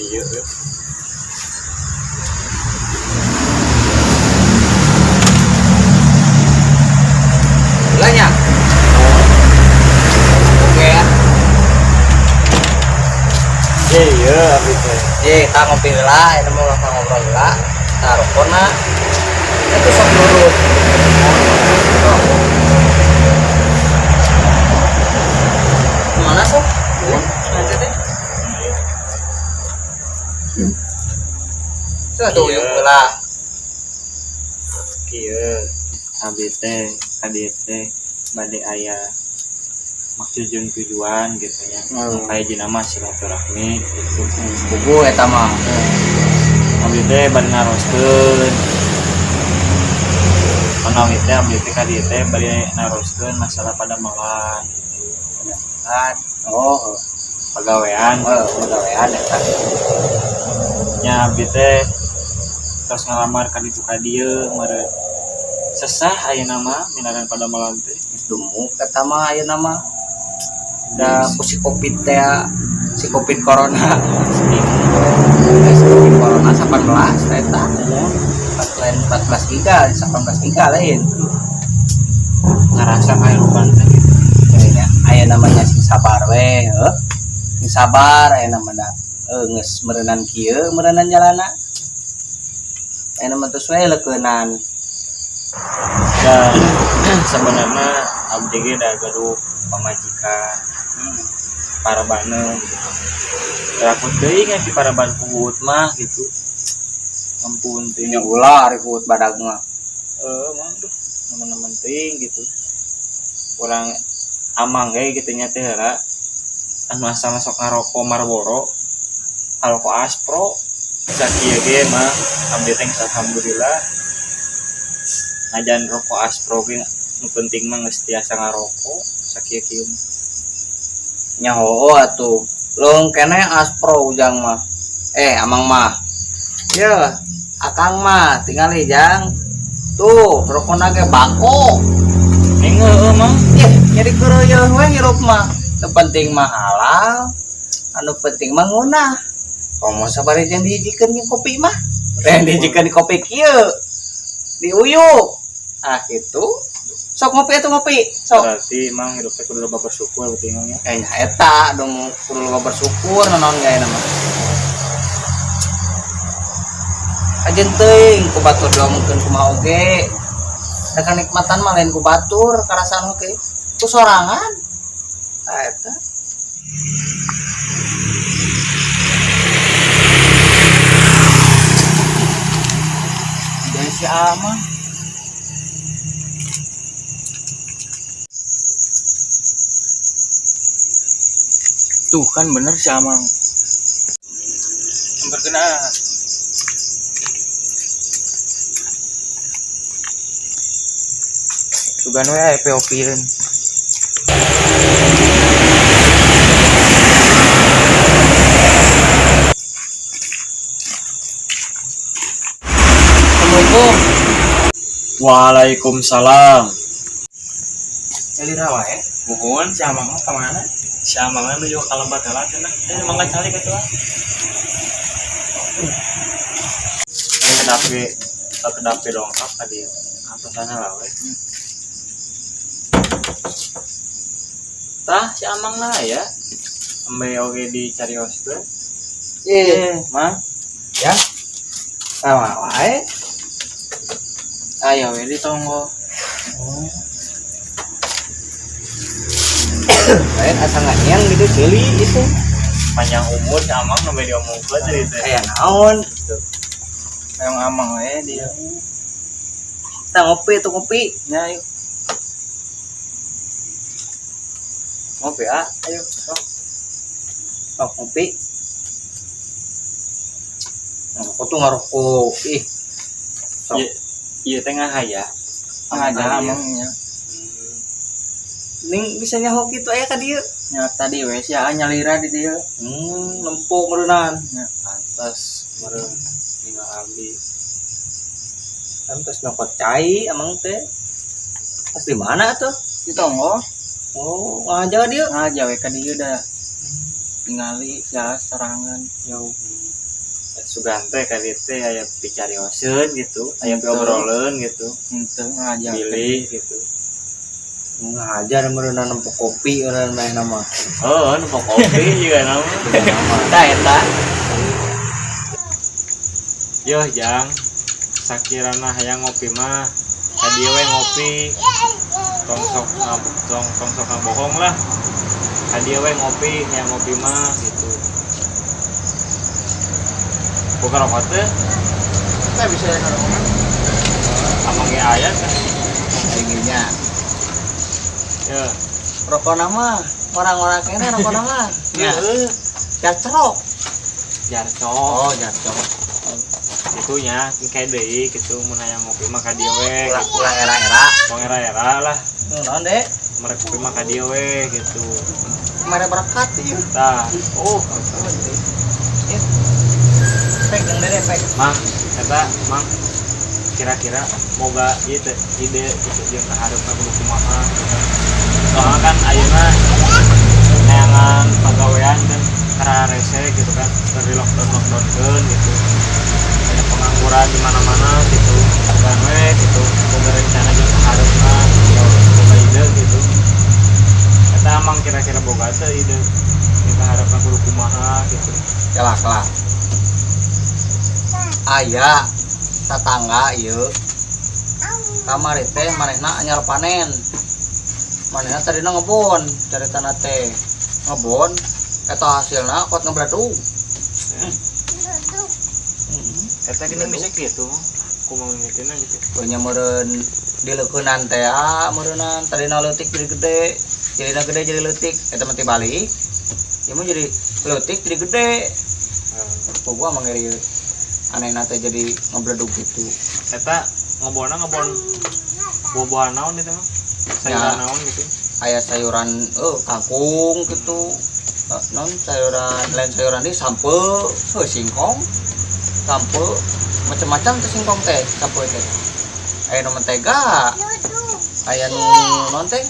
Iya. Belanya. Oke ya. Iya, abi teh. Kita ngopi lah, ini mau ngobrol lah. Taruh kona. Itu sok lurus. Mana sok? Nanti teh. Sudah tuh yuk lah. Iya. Abi teh, abi teh bade aya maksud jeung tujuan gitu ya. Kayak jenama silaturahmi gitu. Buku eta mah. Abi teh bade naroskeun. Menawi teh abi teh ka dieu teh bade naroskeun masalah padamelan gitu. Padamelan. Oh, Pagawean. pegawaian eta. Nya abi teh tos ngalamar ka ditu ka dieu meureun sesah ayeuna mah minaran padamelan teh. Geus dumuk eta mah ayeuna mah. Da ku si Covid teh, si Covid corona. Si Covid corona 18 eta. Lain 14 giga, 18 giga lain. Ngarasa kahirupan teh Kayaknya aya namanya sing sabar we, heuh. Sing sabar aya namanya. Geus meureunnan kieu, meureunnan jalana. Aya nama tos we leukeunan. dan sebenarnya abdi ge da gaduh pamajikan para bane rakut teuing aya ti para ban puhut mah gitu ampun teh Nya ulah ari kuut badag mah. mah tuh teman-teman teuing gitu urang amang ge kitu nya teh heula anu asa masuk ngaroko Marlboro ngaroko Aspro sakieu ge mah abdi teh alhamdulillah najan rokok Aspro ge nu penting mah geus tiasa ngarokok sakieu-kieu Nya hooh atuh. Leung keneh Aspro ujang mah. Amang mah. Yeuh, akang mah tingali jang. Tuh, rokona ge bako. heueuh mah Nyeri keureueuh we hirup mah. Nu penting mah halal, anu penting mah ngeunah. Komo sabari jeung dihijikeun di kopi mah. Teh dihijikeun di kopi kieu. Diuyuk. Gitu. Sok ngopi atuh ngopi. Sok. berarti emang hidup teh kudu loba bersyukur berarti emang ya Kayaknya eta dong kudu loba bersyukur naon gawe nama. Ajeun teuing ku batur diomongkeun kumaha oge. Da kanikmatan mah lain ku batur, karasaan oge. Ku sorangan. Eta. dari si Amang tuh kan bener si Amang berkena sugan we aya POP-eun Assalamualaikum. Waalaikumsalam. Jadi rawa ya. Nuhun si Amang mah ka mana? Si Amang mah menuju ka lembar heula cenah. Teh mangga calik atuh ah. Kedapi dongkap tadi. Apa sana lah we. Tah si Amang lah ya. Sampai oge dicarioskeun. Mah. Ya. Sama wae. Aya we di tonggo. Lain asa nganyang gitu ceuli itu. Panjang umur si Amang sampai diomongkeun tadi teh. Aya naon? Yang Amang we dia. Kita ngopi tuh ngopi. Nya yuk. Ngopi ayo. Sok. Sok ngopi. Aku tuh ngerokok. Sok. Iya tengah ya. Ada Amangnya. Ning bisa nyaho kitu aya ka dieu. Nya tadi we sia nyalira di dieu. Lempuk meureunnan. Nya pantas meureun tinggal abdi. Pantes nyokot cai amang teh. Pas di mana tuh? Di tonggo. Oh, ngajaga dieu. Ngaja we ka dieu da. Ningali sia serangan. Yo. Sugante kali teh aya picarioseun gitu, aya Betul. piobroleun gitu, Ente ngajar. pilih gitu. Ngajar meureun nempo kopi urang mah nama. Oh, nu kopi juga nama. Tah eta. Yo jang, sakirana hayang ngopi mah, tadi we ngopi, tong sok bohong lah. Tadi we ngopi, hayang ngopi mah gitu. Bukan rokok teh, Tah bisa ngarokok. amang ge aya teh. Tingginya. Ya, Rokok nama orang-orang kene rokok nama. Ya, heeh, jacrok. jarcok. Oh, jacrok. Itunya kayak deui gitu mun hayang ngopi mah ka dieu we. Ulah era-era. Tong era-era lah, Naon deh? merek kopi mah ka dieu we gitu. Mere berkat ieu. Tah, Pek yang dede pek. Mang, eta Mang kira-kira moga ieu teh ide gitu jeung kaharepna kudu kumaha gitu kan. Soalnya kan ayeuna neangan pagawean kan karena rese gitu kan, dari lockdown gitu. Banyak pengangguran di mana-mana gitu. Bukan we gitu, boga rencana jeung kaharepna boga ide gitu. Eta Mang kira-kira boga teh ide jeung kaharepna kudu kumaha gitu. Kelak. Aya tetangga ieu. Kamari teh manehna anyar panen. Manehna tadina ngebon, caritana teh. Ngebon eta hasilna kot ngebradug. Eta geuning bisa kitu, kumaha mimitina gitu. Punya meureun dileukeunnan teh meureunnan tadina leutik jadi gede. Jadina gede jadi leutik eta mah teh balik. Ieu mah jadi leutik jadi gede. Gua mangeri anehna teh jadi ngebradug gitu. Eta ngebon buah-buahan naon itu mah? Sayuran Ya. naon gitu. Aya sayuran kangkung gitu. Non sayuran lain sayuran di sampe singkong. Sampe macam-macam teh singkong teh, sampe teh. Aya nu mentega. Aya nu non teh.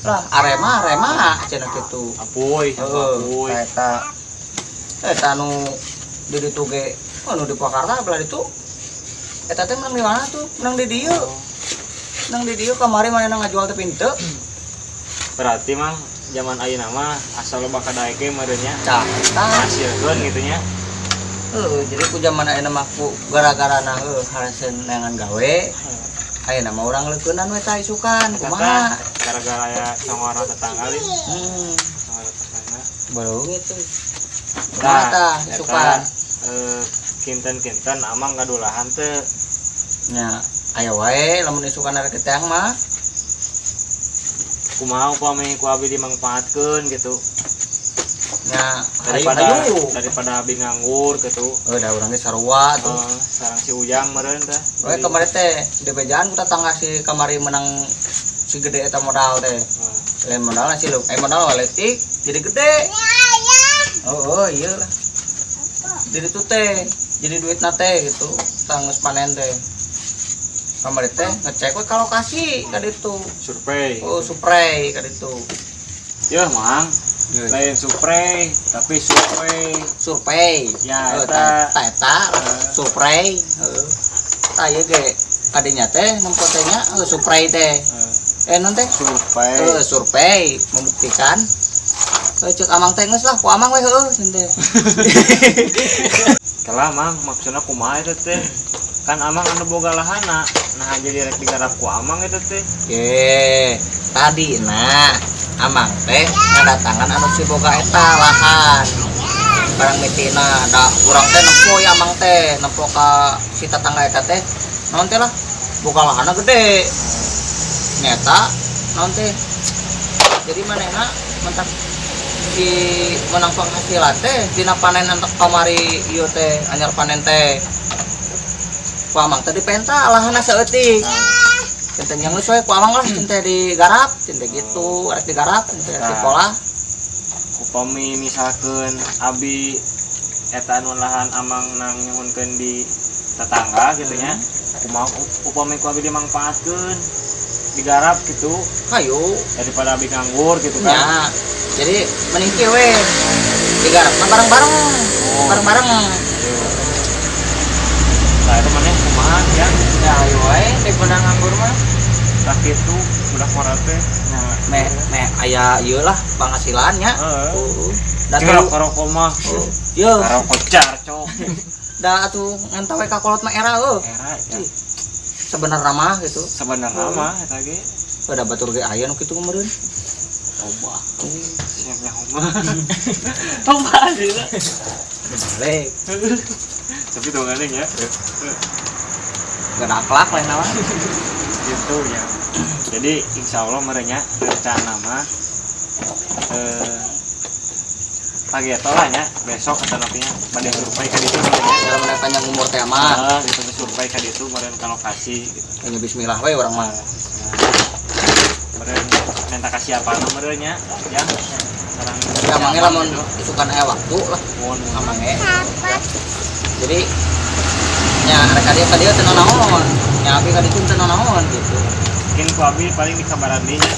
Lah arema cenah kitu. Apuy, apuy. Eta nu di ditu ge anu di Pakarta belah ditu. Eta teh menang di mana tuh? Menang di dieu. Menang di dieu kamari manehna ngajual teh pinte. Berarti mang zaman ayeuna mah asal loba kadaeke meureun nya. Cah, Hasilkeun gitu nya. jadi ku zaman ayeuna mah ku gara-gara na haraseun neangan gawe. Ayeuna mah urang leukeunnan we tah isukan kumaha. Gara-gara aya congora tetangga lin. Congora tetangga. Baru gitu. Kumaha tah isukan. Kinten-kinten amang kadulahan teh. Nya aya wae lamun isukan arek teang mah. Kumaha upami ku abi dimangpaatkeun gitu. Nya daripada abi nganggur gitu. Da urang ge sarua tuh. Sareng si Ujang meureun teh. We kemarin teh di bejaan ku tetangga si kamari menang si gede eta modal teh. Lain modal si lu, modal letik jadi gede. Oh iya lah. Jadi tuh teh, jadi duit nate gitu, tanggus panen teh. Kamari teh ngecek we ka lokasi ka ditu. Survei. Oh, spray ka ditu. Ya, Mang. Lain spray, tapi Survei. Ya, eta spray. Heeh. Tah ieu ge kadinya teh nempo teh nya spray teh. Non teh survei membuktikan. Cek amang teh geus lah, ku amang we heueuh cenah teh. Kalah Mang, maksudna kumaha eta teh? Kan amang anu boga lahana, nah jadi rek digarap ku amang eta teh. Tadi amang teh ngadatangan anu si boga eta lahan. Barang mitina da urang teh nempo ya amang teh, nempo ka si tetangga eta teh. Naon teh lah, boga lahana gede. Nyata naon teh. Jadi manehna mentak si menang penghasilan teh dina panen antek kamari ieu teh anyar panen teh. Ku amang teh dipenta lahana saeutik. Cenah yang geus we ku amang lah cenah digarap, cenah gitu, arek digarap, cenah dipola. Upami misalkeun abi eta anu lahan amang nang nyuhunkeun di tetangga gitu nya. Kumaha upami ku abi dimangpaatkeun, digarap gitu. Hayu Daripada abi nganggur gitu kan. ya. Jadi mending kieu we. Tiga bareng-bareng. Bareng-bareng. Nah itu mana kumaha ya Ya ayo wae dek beunang nganggur mah. tak itu udah korat teh Me aya ieu lah penghasilannya. heeh Da cek rokok mah Yo, rokok cok da atuh ngan tawe ka kolot mah era era ya sebenarnya mah gitu. sebenarnya mah eta ge Pada batur ge aya nu kitu kemarin. loba siapnya mah loba sih Lek, tapi tuh gandeng ya gak ada akhlak lain naon. gitu ya jadi insya Allah merenya rencana mah pagi eta lah nya besok atau napinya pada survei ka ditu Dalam menaik panjang umur teh mah. gitu survei ka ditu meureun ka lokasi gitu Hanya bismillah we urang mah. meureun minta kasih apa meureun nya ya sareng Ya mangga lamun isukan aya waktu lah mun amange. Jadi nya rek dia ka dieu teu naon. Nya abi ka ditu teu naon gitu. mungkin ku abi paling dikabaran deui nya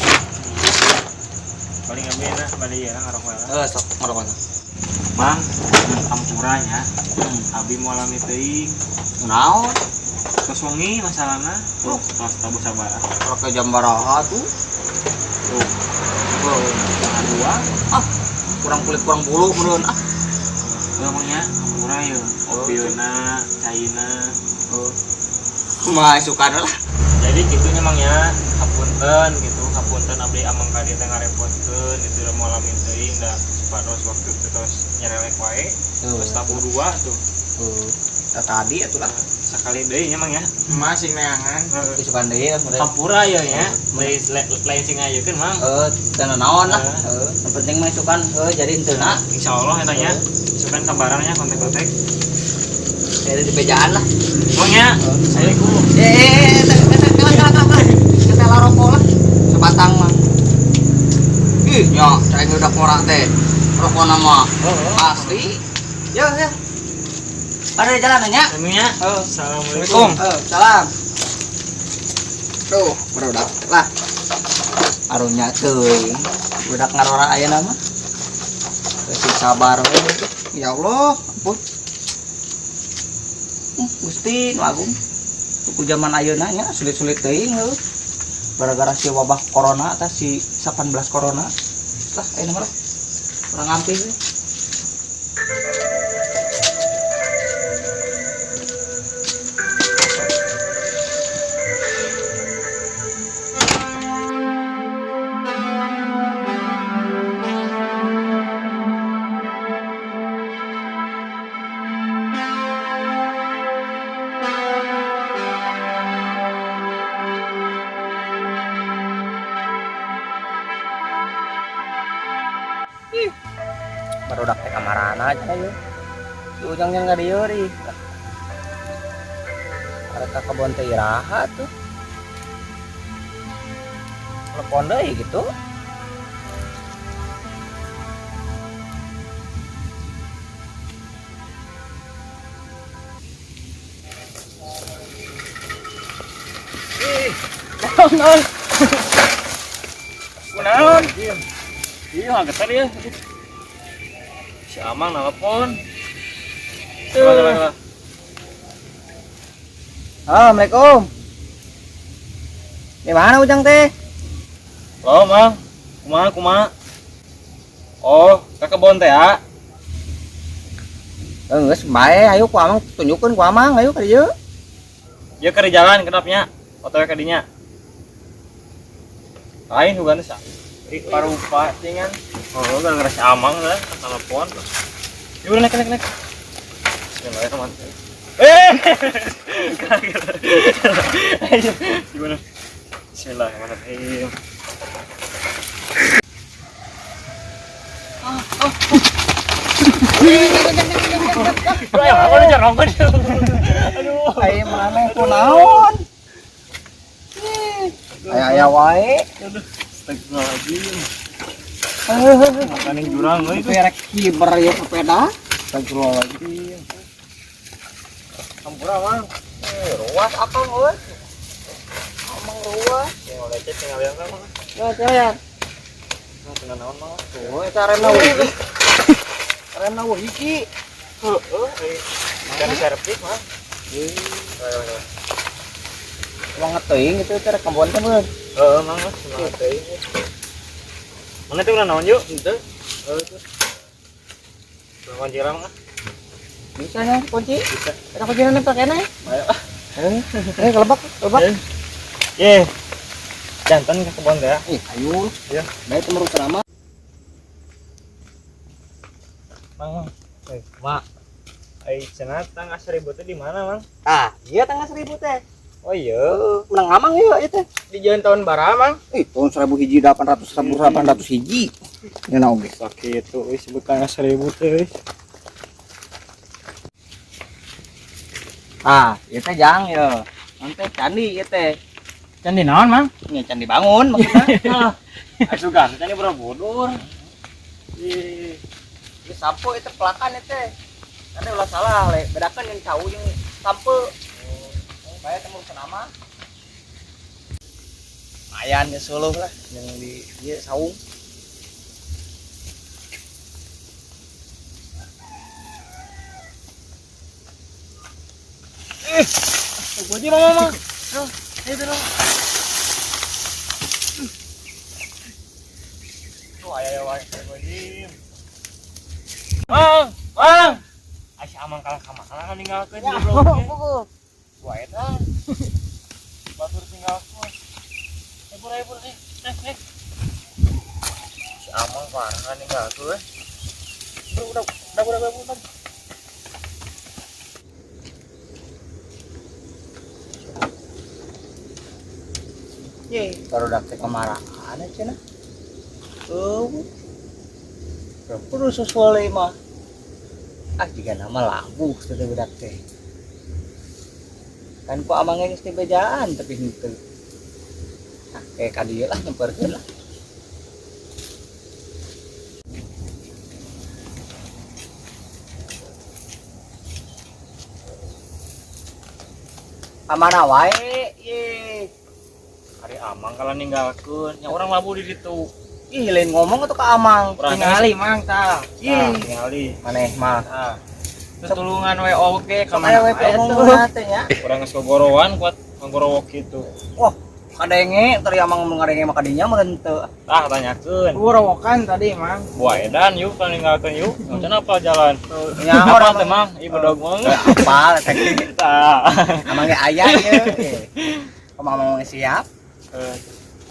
paling abi na bari ya ngarokok Sok ngarokok. mang ampuranya abi mau alami teuing Naon? terus wengi masalahna tuh tos tabu sabar Rok ke jam baraha tuh. tuh jangan dua Kurang kulit kurang bulu meureun ngomongnya ampura ya opieuna caina Kumaha isukan lah. jadi gitu nyemangnya hapunten gitu hapunten abdi amang ka dieu teh ngarepotkeun itu da mau alami teuing da supados waktu itu terus nyerelek wae terus tabu dua tuh Tadi atulah sekali deui nya mang ya masih neangan isukan deui meureun. hampura ya nya lain sing ayekeun mang Teu naon lah. Yang penting mah isukan jadi henteu insyaallah eta nya isukan kabarannya kontak-kontak Saya di pejaan lah. mang ya assalamualaikum Kita rokok lah. Sebatang mah. Ih, nya cai udah korak teh. Rokok nama asli. Ya. Ada di jalan nya. emangnya Assalamualaikum. Salam. Tuh, budak lah. Arunya teuing. Budak ngarora aya nama. Kasih sabar we. Ya Allah, ampun. Gusti nu agung. Ku zaman ayeuna nya sulit-sulit teuing heuh. Gara-gara si wabah corona atau si 18 corona. Lah, ayeuna mah kurang ampih we. Barudak teh kamarana aja ya. Di ujungnya nggak diuri. Ada ke kebun teh iraha tuh. Telepon deui gitu. naon kunaon iya getar ya si amang nelpon coba Assalamualaikum. Di mana ujang teh? halo mang kumaha oh ke kebon teh ya Geus bae ayo ku amang tunjukkeun ku amang ayo ka dieu. ya ke di jalan kenapnya otw ke dinya lain juga nih sa parupa cengan oh gara-gara si amang lah telepon yuk naik Bismillahirrahmanirrahim ayo gimana Bismillahirrahmanirrahim Ayo mana ku naon? Aya wae. Astagfirullahaladzim makanin jurang euy Perek kiber ya sepeda. Astagfirullahaladzim. Ampura mang Ruas apa euy? Amang ruas. yang lecet tinggal yang mah Ya, ya. tengah naon mah Oh, carana we. Rem na hiji. Heeh, dan servis mah. Uang teuing itu teh kambon teh beun. Heeh, mang semangat teuing. Mana teh ulah naon yuk? Henteu. Tuh. Kunci orang mah. Bisa nya kunci. Bisa. Ada kunci nempel kene. Ayo. Kelebak. Ye. Jantan ke kebon teh. Ayo. Ya. Bae teu meurut nama. Mang. Mak. Ai cenah tanggal 1000 teh di mana, Mang? Ah, iya tanggal 1000 teh. Oh iya, Menang amang ya itu. di jalan tahun bara, Mang. Tahun 1000 hiji 800 hiji. Ya na oge. Sakitu euy sebut tanggal 1000 teh. Ah, ieu teh jang ya. Nanti candi ieu teh. Candi naon, Mang? Nya candi bangun maksudna. Asugan candi Borobudur. Ih, Ieu sampo itu pelakan ieu teh. Ada ulah salah le, bedakan yang cau yang sampo. Bae temu nama. Lumayan ya suluh lah yang di ieu saung. gua di mama. Ayo dulu. Tuh ayo gua di. Bang. Asy amang kalah kamana kan ninggalkeun di blok. Gua edan. Batur tinggalkeun. Pur. Si amang parah kan ninggalkeun. Udah. Ye, baru dak teh kemarahan cenah. Kudu sesuai mah. Jika nama labuh teh budak teh. Kan ku amangnya geus teh bejaan tapi henteu. Kayak ka dieu lah nyemperkeun lah. Amana wae ye. Hari amang kalau ninggalkeun, nya urang labu di ditu. Ih, lain ngomong atau ke amang? Tingali mang tah. Ih, Tingali. maneh mah. Tah. Tutulungan we oge ka Kamana mana we ngomong teh nya? Urang geus gogorowan kuat nggorowok kitu. Wah, kadenge tadi amang ngomong kadenge mah kadinya meureun teu. Tah tanyakeun. Gorowokan tadi, Mang. Buah edan yuk kalau ninggalkeun yuk. Macam apa jalan? Nya Apa orang teh mang? Ibu dog mang. Apal teh. Tah. Amang ge aya ye. Amang mau siap.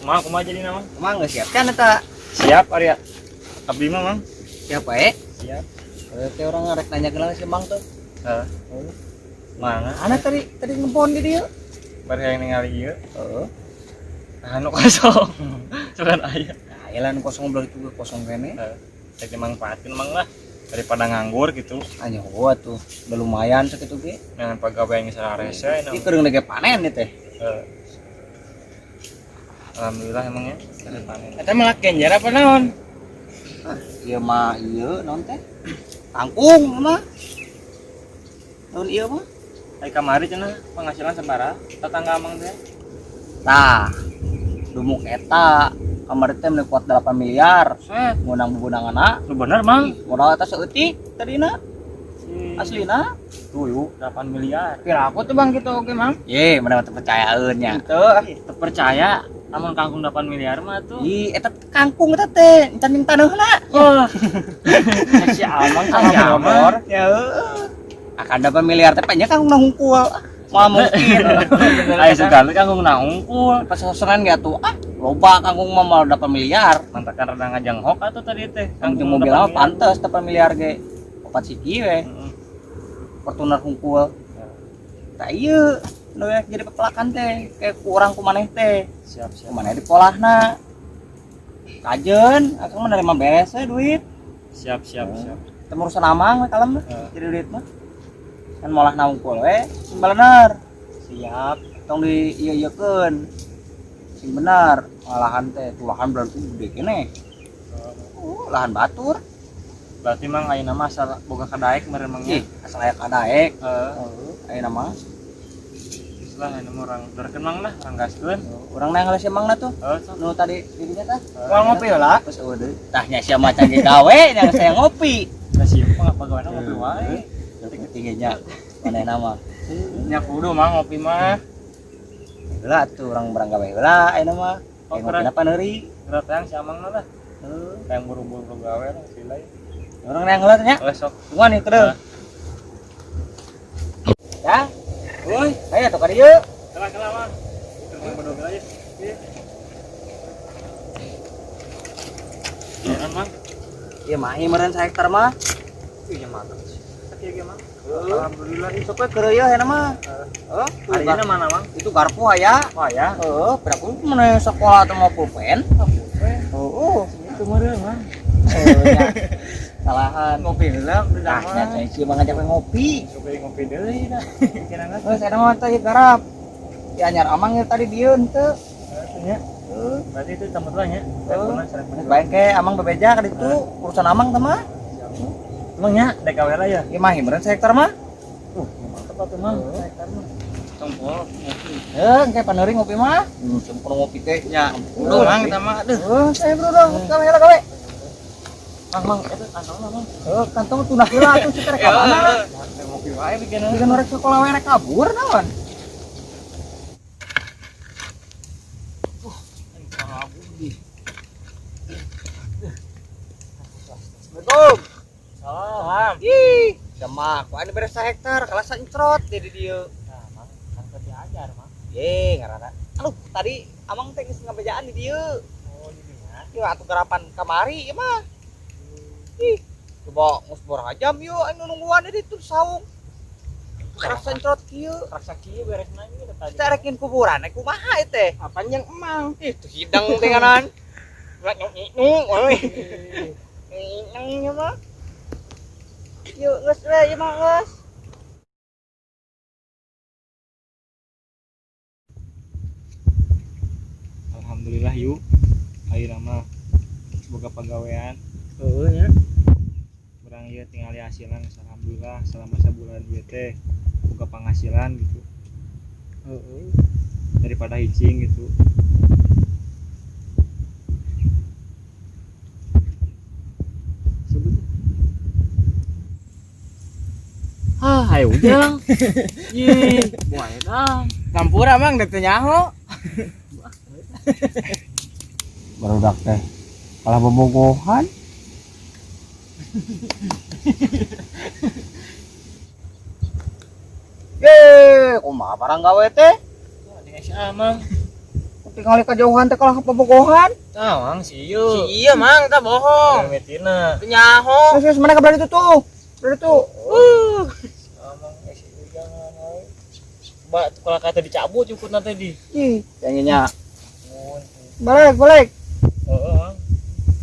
Mang kumaha jadi nama? Amang geus siap kan eta? Siap Arya. Abdi mah mang. Siap wae. Siap. Teh orang ngarek nanyakeun si Mang tuh. Heeh. Mana? Ana tadi ngepon di dieu. Bari hayang ningali ieu. Heeh. Anu kosong. Cuman aya. Aya lah nu kosong belah itu kosong kene. Cek dimanfaatin mang lah daripada nganggur gitu. Anya gua tuh udah lumayan sakitu ge. Dengan pegawai yang sararese Ieu keur lagi panen nih teh. Alhamdulillah emangnya dari panen. Eta mah kenjer apa naon? Ieu mah ieu naon teh? Kangkung mah. Naon ieu mah? Ai kamari cenah penghasilan sabaraha tetangga amang teh? Tah. Dumuk eta kamari teh kuat 8 miliar. Set, Ngunang bubundanganna. lu bener mang. Modal eta saeutik tadina. Aslina. Tuh yuk 8 miliar. Kira aku tuh Bang gitu oke Mang. Ye, mana teu percayaeun nya. Terpercaya namun kangkung 8 miliar mah tuh. Ih, eta kangkung eta teh, encan ning taneuhna. Wah. Si amang sama motor. Ya heuh. Akan 8 miliar teh nya kangkung nahungkul. Moal mungkin. Ayo sekali kangkung nangungkul. Pas sosoran ge atuh. Loba kangkung mah moal 8 miliar. Mantakan rada ngajanghok atuh tadi teh. Kangkung mobil mah pantes 8 miliar ge. Opat siki we. Fortuner hungkul. Tak ieu nu jadi pepelakan teh kayak kurang ku maneh teh. Siap. Kumaneh dipolahna. Kajeun, akang mah nerima beres we duit. Siap. Teu urusan amang we kalem jadi duit mah. Kan molahna hungkul we, sing bener. Siap, tong di ieu-ieukeun. Sing bener, lahan teh, lahan berarti gede kene. Lahan batur. Berarti mang ayeuna mah asal boga kadaek meureun mangnya. Asal aya kadaek. Heeh. Ayeuna mah lah ini mah orang terkenang lah orang gaskeun. Urang nanggal si Mangna tuh. Sok. Nu tadi dirinya tah. Moal ngopi heula. Terus udah tahnya sia macan ge gawe yang saya ngopi. Da simpel apa gawe ngopi wae. Tapi ketiganya mana nama? Nya kudu mah ngopi mah. Heula tuh urang barang gawe heula ayeuna mah. Oh, Ngopi apa neuri? Berat yang si Amangna lah. Yang buru-buru gawe lah silai. Urang nanggal nya. Sok. Tungguan nih kedeu. Ya. Woi, ayo tuh ka dieu. Kela mah. Itu yang bodoh aja. Iya, Mang. Ieu mah ieu meureun hektar mah. Iya, mantap. Sakieu ge, Mang. Alhamdulillah Sok we keur ieu aya mah. Heeh, Harinya mana, Mang? itu garpu aya. Oh ya. Heeh, berapa mana sekolah atau mau pulpen? Heeh. Itu meureun, Mang. Ya. Salahan. Ngopi heula udah Nah, nya saya sih mah ngajak we ngopi. Coba ngopi deui dah. Pikiran Geus ada mah teh garap. Di anyar amang ieu tadi dieun teu. nya. Berarti itu tempat lah nya. Baik ke amang bebeja ka ditu urusan amang teh mah. Emangnya dek gawe lah ya. Ieu mah himeureun hektar mah. Mantap atuh mah. Hektar mah. Tompol ngopi. Engke paneuring ngopi mah. Sempurna ngopi teh nya. Udah Mang kita mah aduh. Saya bro dong, gawe heula gawe. Mang eta kantong Mang. Kantong tunah heula atuh ceuk ka mana. Ngopi wae bikin. Bikin orang sekolah we rek kabur naon? Assalamualaikum. Salam. Ih, demak, ku anu beres hektar kalah sancrot di dieu. Nah, Mang kan teu diajar, Mang. Ngaranna. Aduh, tadi amang teh geus ngabejaan di dieu. Oh, di dinya. Ieu atuh garapan kamari ieu mah. Ih, coba musbor hajam yuk anu nungguan di ditu saung. Kalah sancrot kieu. Raksa kieu beres nang ieu tadi. Kita rekin kuburan, kumaha ieu teh? Apaan yang emang? Itu hidang teh kanan. Nang mah. Yuk, geus we ieu mah geus. Alhamdulillah yuk. Ayeuna mah boga pagawean. Heeh nya. Urang ieu tinggal hasilan alhamdulillah selama sebulan ieu teh boga penghasilan gitu. Heeh. Daripada hicing gitu. Ayo ujang. Ih, buah eta. Campur amang dek teh nyaho. Barudak teh kalah bobogohan. Kumaha barang gawe teh? Dengan si Amang. Tinggal kejauhan teh kalah bobogohan. Tawang si ieu. Si iya mang, tak bohong. Metina. Teu nyaho. Geus mana ka bari itu tuh. Bari tuh. Amang si ujang anu. Ba kalau kata dicabut cukut nanti di. Ih, nya. Balik. Heeh.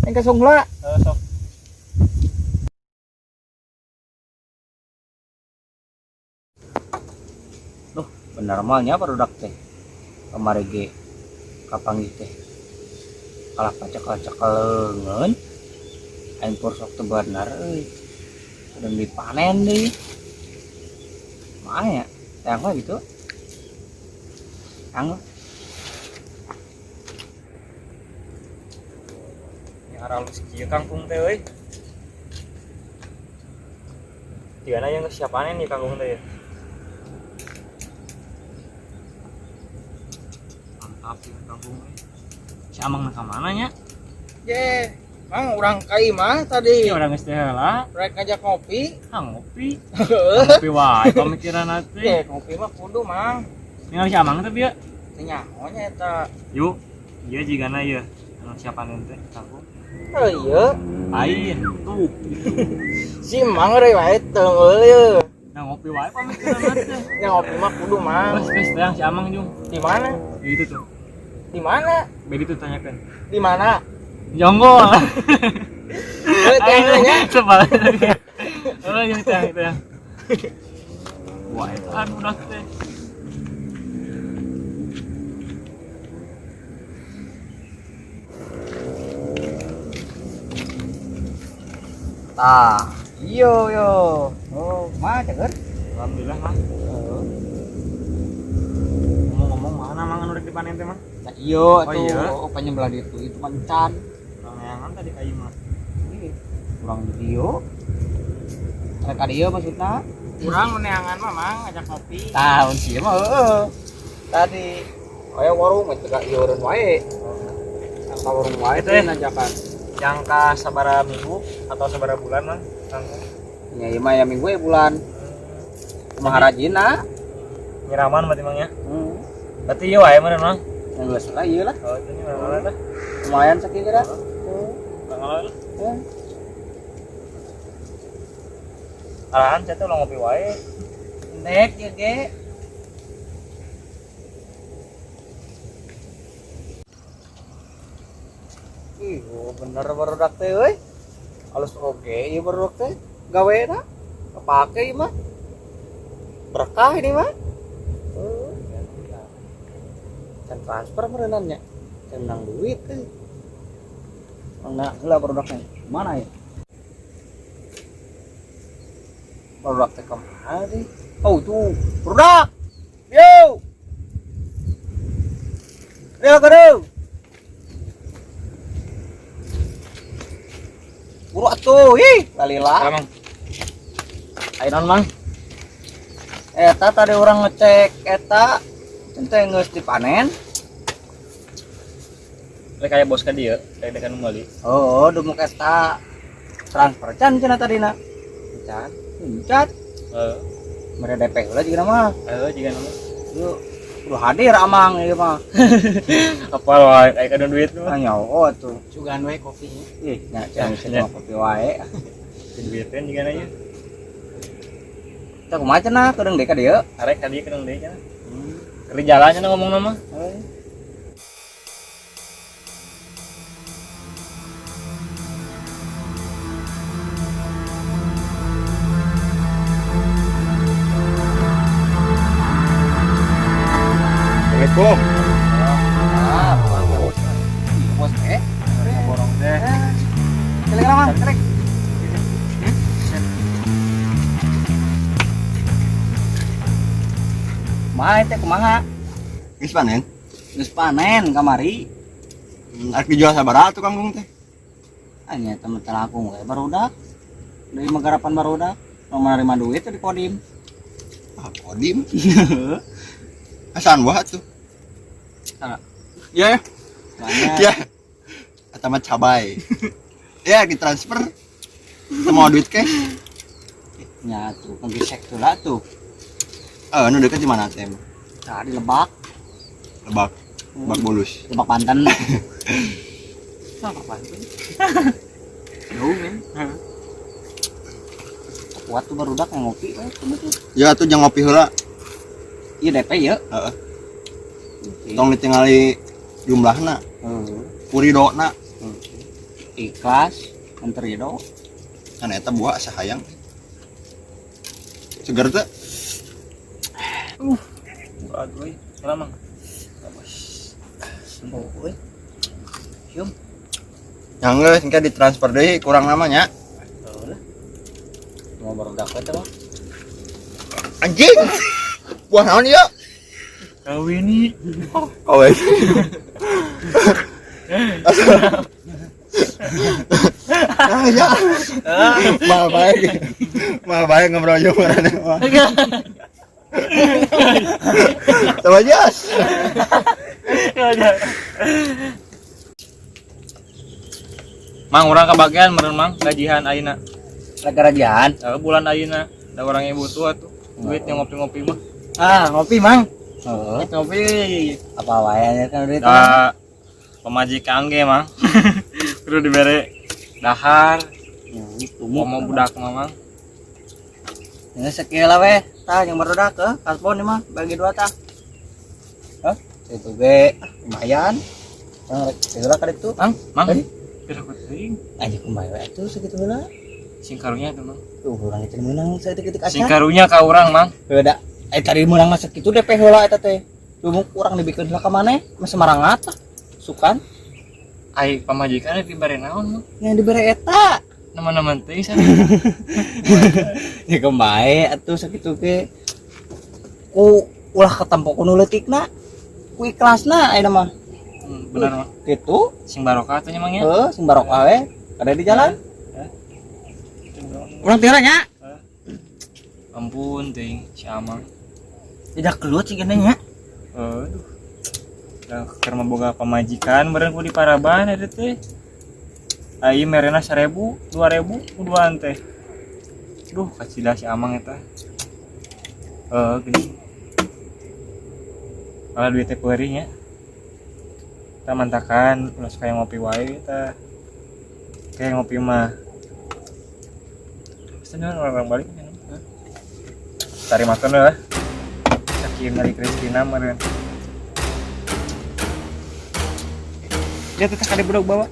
Engke sungla. Sok. Duh, bener malnya barudak teh. Kamari ge kapanggih teh. Kalah pacak-pacak leungeun. Aing pur sok teu bener euy. Sedang dipanen deui. Maya, yang mah gitu. Yang Aralus kieu kangkung teh euy. Digana yang siap panen nih kangkung teh. Mantap ya kangkung euy. Si Amang ka mana nya? ye, mang urang kai mah tadi. Ieu urang geus teh heula, Rek ngajak ngopi. ngopi. Ngopi wae pamikiran teh. Ye, ngopi mah kudu mang. Ningali si Amang teh bieu. Teu nyaho nya eta. Yuk, ieu jigana ieu. Anu siap panen teh kangkung. Oh iya, Lain tuh. si mang rek wae teungeul ye. Nah ngopi wae pamikiran teh. Yang ngopi mah kudu mang. Geus teh si Amang jeung. Di mana? Itu tuh. Di mana? Bedi tuh tanyakan. Di mana? Jonggol. Tanya. Sebal. Oh, yang itu ya. Wah, itu anu udah teh. Tah, yo. Oh, mah ceger. Alhamdulillah, Mas. Ngomong-ngomong mana mang anu rek dipanen teh mang? Nah, iya Oh, tuh iya. penyebelah itu mancan. Nangeangan tadi ka ieu mah. Kurang di dieu. Rek ka dieu maksudna. Kurang neangan mah mang ngajak kopi. Tahun sih mah heeh. Tadi aya warung eta ka ieu eureun wae. Ka warung wae teh ngajakan. Jangka sabaraha minggu atau sabaraha bulan mang? Kang Ya ieu mah ya minggu ya bulan. Kumaha rajina. nyiraman berarti mang ya. Berarti ieu wae meureun mang. Yang geus lah ieu lah. Oh, ini mana dah? Lumayan sakieu dah. Tanggal Alahan saya tuh ulah ngopi wae. Nek ya ge. Ih, bener barudak teh euy. Alus oge ieu barudak teh. Gaweana kepake ieu mah. Berkah ini mah. Can transfer mereunannya. Can menang duit teh. Mangga heula barudak teh. Mana ya? Barudak teh kemana sih? Oh tuh, barudak. Yo. Yo kado. Buru atuh, ih, lalilah. Mang. Ayeuna mang. Eta tadi orang ngecek eta ente geus dipanen. Rek aya bos ka dieu, rek dekan meuli. Oh, dumuk eta transfer can cenah tadina. Can, cat. Heeh. Mere DP heula jiga mah. Jiga nama. Yuk, udah hadir amang ieu mah. Apal wae aya kadon duit mah. Nyaho atuh. Sugan wae kopinya. Ih, nya can cenah kopi wae. Duitkeun jiga ieu. Tah kumaha cenah kedeung deui ka dieu? Arek ka dieu kedeung deui cenah. Keur jalan cenah ngomongna mah. Assalamualaikum. Ah, bos teh. Borong teh. Kelek mah, kelek. Kumaha teh kumaha? Geus panen. Geus panen kamari. Arek dijual sabaraha tuh kangkung teh? Anya temen telakung we barudak. Dari Megarapan barudak. Nu menerima duit teh di Kodim. Ah, kodim. Asan wah tuh. Ah. Ya, Banyak. ya. Eta mah cabai. Ya, ditransfer. Mau duit ke? Nya tuh ngegesek tuh lah tuh. Nu deket di mana teh? Nah, di Lebak, Lebak. Lebak Bulus. Lebak Banten. Apa Banten? Jauh men. Kuat tuh barudak yang ngopi we tuh. Ya tuh jangan ngopi heula. Ieu DP ya. Heeh. Tong ditingali jumlahna, puridona. Ikhlas, enterido. Kan eta buah sahayang. Seger teh. Aduh, heula mang. Oh, we. Cium. Yang geus engke ditransfer deui kurang namanya. Heula. Mau barudak we teh mah. Anjing. Buah naon ieu? Kawin nih. Kowe. Ah ya. Mal baik. Mal baik ngobrol yo marane mah. Sama jas. Mang urang kebagian meureun mang gajihan ayeuna. Lagarajan. Bulan ayeuna da urang yang butuh atuh. Duit yang ngopi-ngopi mah. Ah, ngopi, Mang. Heeh. Ngopi. Apa wae nya kan duit. Da pemajikan ge mang. Kudu dibere dahar. Ngomong budak mah mang. Ya sekieu lah we. Tah yang barudak ke kalpon ieu mah bagi dua tah. Hah? Itu ge lumayan. Heula ka ditu. Mang, mang. Eh? Kira kuting. Aja kumaha we atuh sakitu heula. Sing karunya tuh mang. Tuh urang itu meunang saeutik-eutik Sing acan. karunya ka urang mang. Beda. Tadi meunang mah sakitu DP heula eta teh. Lumuk urang dibikeun heula ka maneh, mah semarangat tah. Sukan Ai pamajikan dibere naon mang. yang dibere eta. Nama-nama teh sana. Ya kembae atuh sakitu ge. Ku ulah ketempo kuno leutikna ku ikhlasna ayeuna mah Bener mah. gitu Sing barokah teh emangnya. sing barokah we ada di jalan Urang teu nya. Ampun teuing si Amang. tidak keluar sih gini nya Aduh. Da keur boga pamajikan meureun ku di Paraban eta teh. Aing merena 1000, 2000 kuduan teh. Duh, kacida si Amang eta. Gini. Kalau duit teh peuri nya. Kita mantakan, ulah kayak ngopi wae kita. Kayak ngopi mah. Pesan orang balik kan. Cari makan lah. Saking dari Kristina meureun. Dia teteh kada budak bawa.